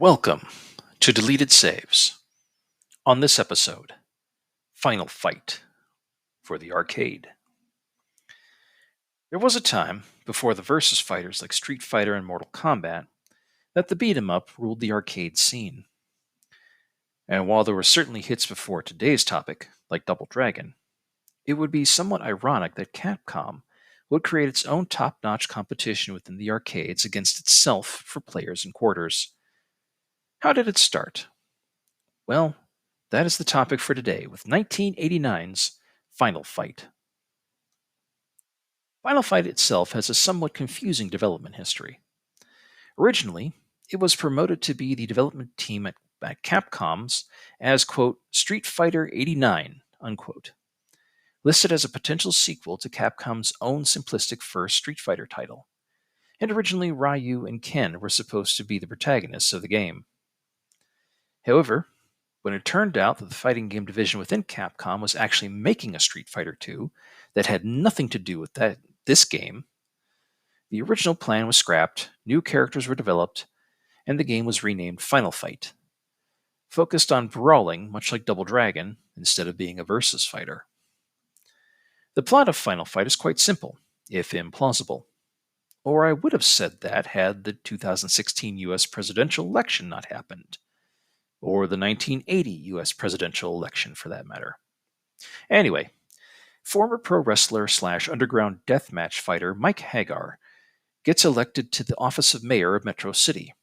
Welcome to Deleted Saves. On this episode, Final Fight for the Arcade. There was a time, before the versus fighters like Street Fighter and Mortal Kombat, that the beat 'em up ruled the arcade scene. And while there were certainly hits before today's topic, like Double Dragon, it would be somewhat ironic that Capcom would create its own top notch competition within the arcades against itself for players and quarters. How did it start? Well, that is the topic for today with 1989's Final Fight. Final Fight itself has a somewhat confusing development history. Originally, it was promoted to be the development team at Capcom's as, quote, Street Fighter 89, unquote, listed as a potential sequel to Capcom's own simplistic first Street Fighter title. And originally, Ryu and Ken were supposed to be the protagonists of the game. However, when it turned out that the fighting game division within Capcom was actually making a Street Fighter 2 that had nothing to do with this game, the original plan was scrapped, new characters were developed, and the game was renamed Final Fight, focused on brawling much like Double Dragon instead of being a versus fighter. The plot of Final Fight is quite simple, if implausible. Or I would have said that had the 2016 US presidential election not happened, or the 1980 US presidential election for that matter. Anyway, former pro wrestler slash underground deathmatch fighter Mike Hagar gets elected to the office of mayor of Metro City,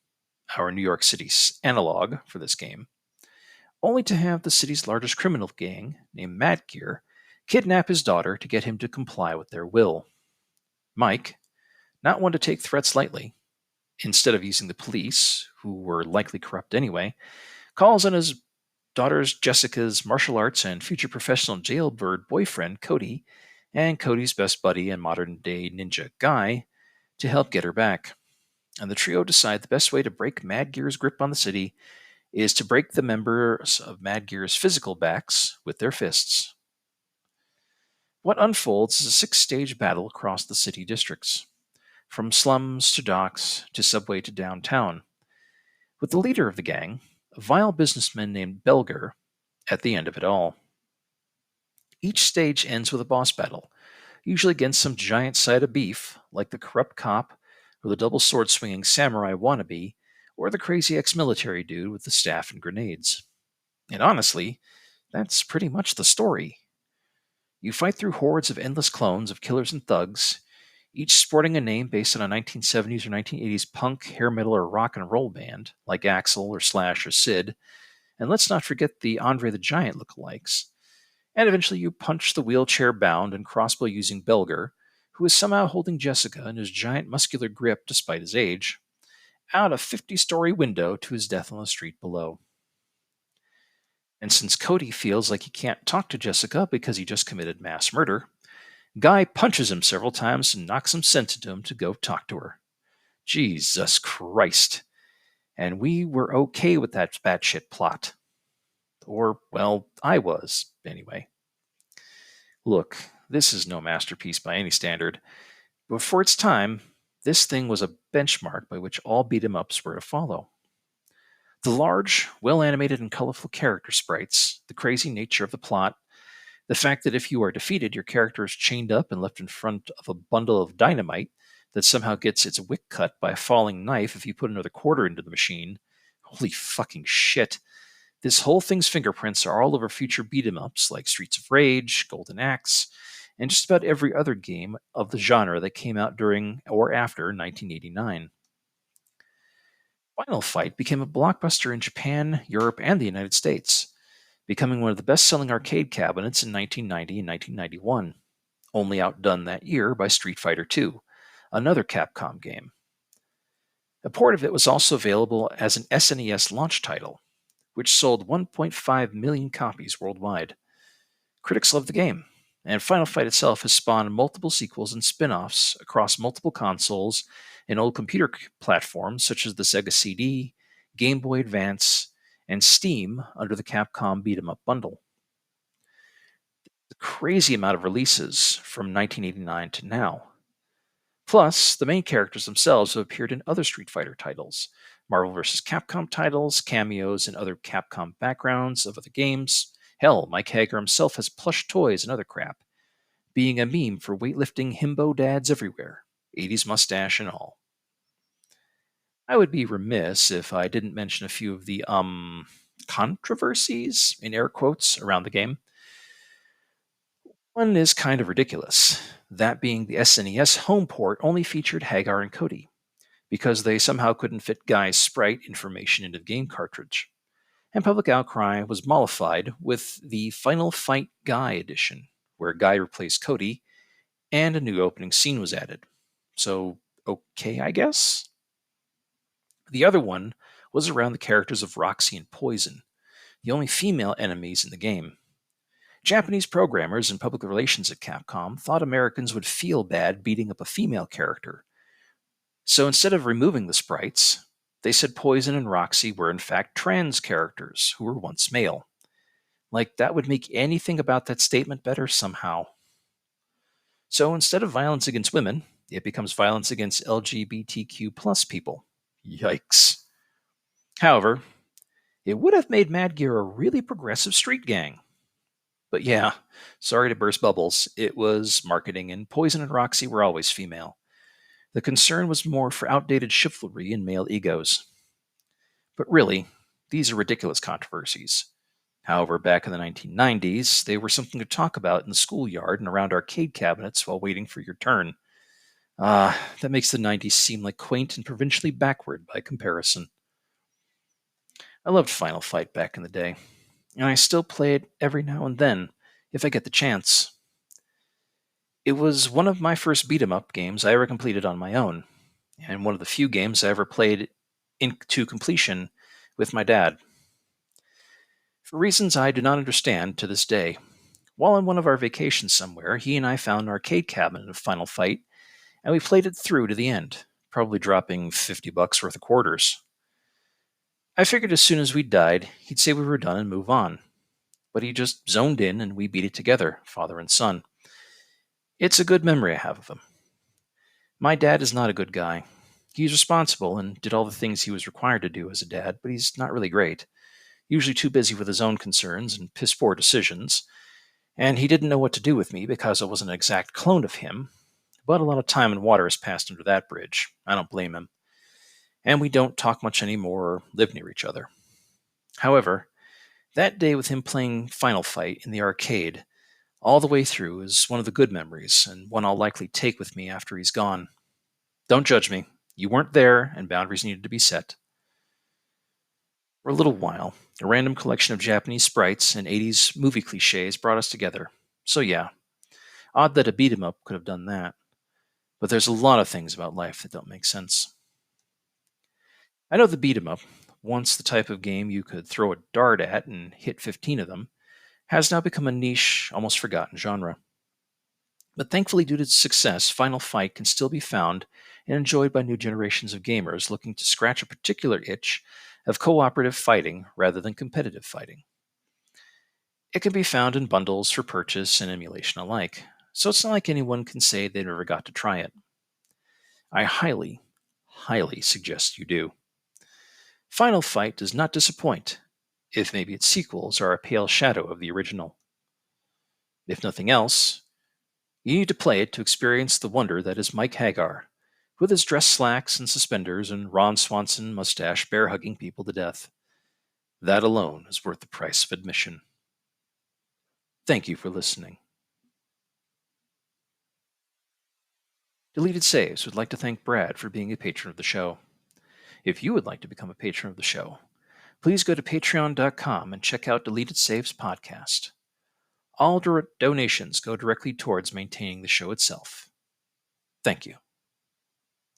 our New York City's analog for this game, only to have the city's largest criminal gang, named Mad Gear, kidnap his daughter to get him to comply with their will. Mike, not one to take threats lightly, instead of using the police, who were likely corrupt anyway, calls on his daughter's Jessica's martial arts and future professional jailbird boyfriend, Cody, and Cody's best buddy and modern day ninja, Guy, to help get her back. And the trio decide the best way to break Mad Gear's grip on the city is to break the members of Mad Gear's physical backs with their fists. What unfolds is a six-stage battle across the city districts, from slums to docks to subway to downtown, with the leader of the gang, a vile businessman named Belger, at the end of it all. Each stage ends with a boss battle, usually against some giant side of beef, like the corrupt cop, or the double sword swinging samurai wannabe, or the crazy ex military dude with the staff and grenades. And honestly, that's pretty much the story. You fight through hordes of endless clones of killers and thugs, each sporting a name based on a 1970s or 1980s punk, hair metal, or rock and roll band, like Axl or Slash or Sid, and let's not forget the Andre the Giant lookalikes. And eventually you punch the wheelchair-bound and crossbow-using Belger, who is somehow holding Jessica in his giant muscular grip despite his age, out a 50-story window to his death on the street below. And since Cody feels like he can't talk to Jessica because he just committed mass murder, Guy punches him several times and knocks some sense into him to go talk to her. Jesus Christ. And we were okay with that batshit plot. Or, well, I was, anyway. Look, this is no masterpiece by any standard, but for its time, this thing was a benchmark by which all beat-em-ups were to follow. The large, well-animated and colorful character sprites, the crazy nature of the plot, the fact that if you are defeated, your character is chained up and left in front of a bundle of dynamite that somehow gets its wick cut by a falling knife if you put another quarter into the machine. Holy fucking shit. This whole thing's fingerprints are all over future beat-em-ups like Streets of Rage, Golden Axe, and just about every other game of the genre that came out during or after 1989. Final Fight became a blockbuster in Japan, Europe, and the United States, becoming one of the best-selling arcade cabinets in 1990 and 1991, only outdone that year by Street Fighter II, another Capcom game. A port of it was also available as an SNES launch title, which sold 1.5 million copies worldwide. Critics loved the game, and Final Fight itself has spawned multiple sequels and spin-offs across multiple consoles and old computer platforms such as the Sega CD, Game Boy Advance, and Steam under the Capcom Beat 'em Up bundle. The crazy amount of releases from 1989 to now. Plus, the main characters themselves have appeared in other Street Fighter titles, Marvel vs. Capcom titles, cameos in other Capcom backgrounds of other games. Hell, Mike Hager himself has plush toys and other crap, being a meme for weightlifting himbo dads everywhere, 80s mustache and all. I would be remiss if I didn't mention a few of the controversies in air quotes around the game. One is kind of ridiculous, that being the SNES home port only featured Hagar and Cody, because they somehow couldn't fit Guy's sprite information into the game cartridge. And public outcry was mollified with the Final Fight Guy edition, where Guy replaced Cody and a new opening scene was added. So, okay, I guess? The other one was around the characters of Roxy and Poison, the only female enemies in the game. Japanese programmers and public relations at Capcom thought Americans would feel bad beating up a female character. So instead of removing the sprites, they said Poison and Roxy were in fact trans characters who were once male. Like that would make anything about that statement better somehow. So instead of violence against women, it becomes violence against LGBTQ plus people. Yikes. However, it would have made Mad Gear a really progressive street gang. But yeah, sorry to burst bubbles, it was marketing, and Poison and Roxy were always female. The concern was more for outdated chivalry and male egos. But really, these are ridiculous controversies. However, back in the 1990s, they were something to talk about in the schoolyard and around arcade cabinets while waiting for your turn. That makes the 90s seem like quaint and provincially backward by comparison. I loved Final Fight back in the day, and I still play it every now and then, if I get the chance. It was one of my first beat 'em up games I ever completed on my own, and one of the few games I ever played to completion with my dad. For reasons I do not understand to this day, while on one of our vacations somewhere, he and I found an arcade cabinet of Final Fight, and we played it through to the end, probably dropping $50 worth of quarters. I figured as soon as we died, he'd say we were done and move on. But he just zoned in and we beat it together, father and son. It's a good memory I have of him. My dad is not a good guy. He's responsible and did all the things he was required to do as a dad, but he's not really great. Usually too busy with his own concerns and piss poor decisions. And he didn't know what to do with me because I wasn't an exact clone of him. But a lot of time and water has passed under that bridge. I don't blame him. And we don't talk much anymore or live near each other. However, that day with him playing Final Fight in the arcade all the way through is one of the good memories, and one I'll likely take with me after he's gone. Don't judge me. You weren't there, and boundaries needed to be set. For a little while, a random collection of Japanese sprites and 80s movie cliches brought us together. So yeah, odd that a beat 'em up could have done that. But there's a lot of things about life that don't make sense. I know the beat 'em up, once the type of game you could throw a dart at and hit 15 of them, has now become a niche, almost forgotten genre. But thankfully, due to its success, Final Fight can still be found and enjoyed by new generations of gamers looking to scratch a particular itch of cooperative fighting rather than competitive fighting. It can be found in bundles for purchase and emulation alike, so it's not like anyone can say they never got to try it. I highly, highly suggest you do. Final Fight does not disappoint, if maybe its sequels are a pale shadow of the original. If nothing else, you need to play it to experience the wonder that is Mike Hagar, with his dress slacks and suspenders and Ron Swanson mustache bear hugging people to death. That alone is worth the price of admission. Thank you for listening. Deleted Saves would like to thank Brad for being a patron of the show. If you would like to become a patron of the show, please go to patreon.com and check out Deleted Saves podcast. All donations go directly towards maintaining the show itself. Thank you.